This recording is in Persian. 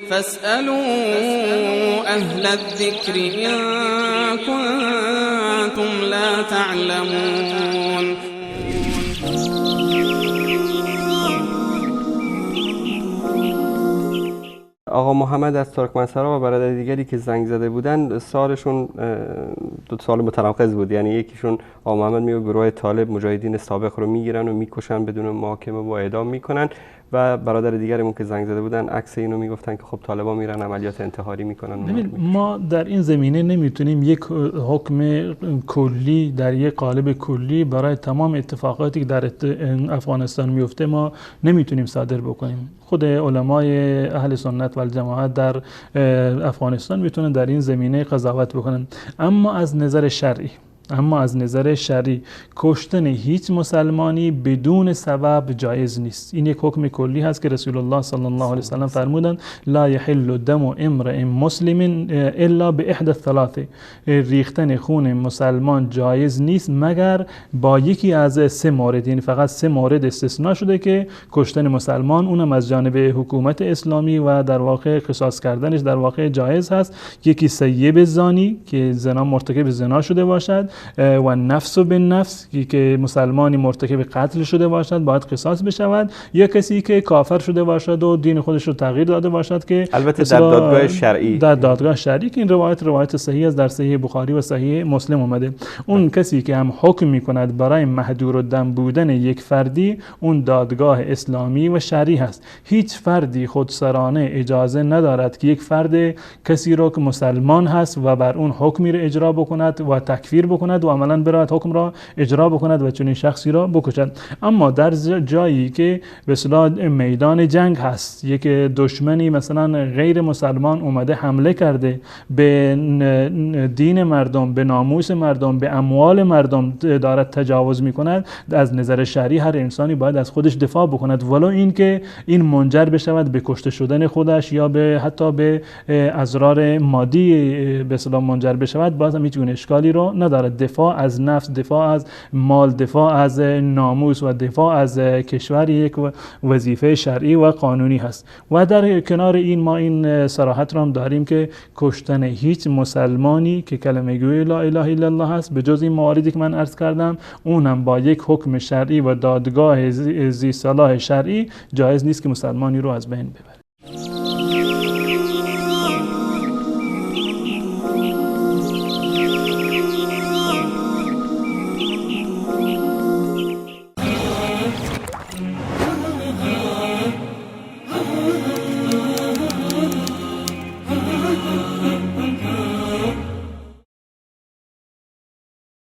فاسألوا أهل الذكر إن كنتم لا تعلمون. آقا محمد از ترکمنسرا و برادر دیگری که زنگ زده بودن سالشون 2 سال متناقض بود. یعنی یکیشون آقا محمد میگه گروه طالب مجاهدین سابق رو میگیرن و میکشن بدون محاکمه و اعدام میکنن، و برادر دیگرمون که زنگ زده بودن عکس اینو میگفتن که خب طالبا میرن عملیات انتحاری میکنن. ما در این زمینه نمیتونیم یک حکم کلی در یک قالب کلی برای تمام اتفاقاتی که در افغانستان میفته ما نمیتونیم صادر بکنیم. خود علمای اهل سنت و الجماعت در افغانستان میتونن در این زمینه قضاوت بکنن. اما از نظر شرعی کشتن هیچ مسلمانی بدون سبب جایز نیست. این یک حکم کلی هست که رسول الله صلی الله علیه وسلم فرمودند لا یحل دم امرئ مسلم الا باحدى الثلاث. ریختن خون مسلمان جایز نیست مگر با یکی از 3 مورد. یعنی فقط 3 مورد استثناء شده که کشتن مسلمان اونم از جانب حکومت اسلامی و در واقع قصاص کردنش در واقع جایز هست. یکی سیب زانی که مرتکب زنا شده باشد، و نفس به نفس که مسلمانی مرتکب قتل شده باشد باید قصاص بشود، یا کسی که کافر شده باشد و دین خودش رو تغییر داده باشد که البته در دادگاه شرعی که این روایت صحیح است، در صحیح بخاری و صحیح مسلم اومده. اون کسی که هم حکم میکند برای محدور الدم بودن یک فردی اون دادگاه اسلامی و شرعی هست. هیچ فردی خودسرانه اجازه ندارد که یک فرد کسی رو که مسلمان هست و بر اون حکمی رو اجرا بکند و تکفیر بکند و عملاً برای حکم را اجرا بکند و چنین شخصی را بکشد. اما در جایی که به اصطلاح میدان جنگ هست، یک دشمنی مثلا غیر مسلمان اومده حمله کرده به دین مردم، به ناموس مردم، به اموال مردم دارد تجاوز میکند، از نظر شرعی هر انسانی باید از خودش دفاع بکند، ولو این که این منجر بشود به کشته شدن خودش یا به حتی به اضرار مادی به اصطلاح منجر بشود، باز هم هیچ گونه اشکالی رو ندارد. دفاع از نفس، دفاع از مال، دفاع از ناموس و دفاع از کشور یک وظیفه شرعی و قانونی هست. و در کنار این ما این صراحت را هم داریم که کشتن هیچ مسلمانی که کلمه گوی لا اله الا الله هست به جز این مواردی که من عرض کردم اونم با یک حکم شرعی و دادگاه ذی صلاح شرعی جایز نیست که مسلمانی رو از بین ببره.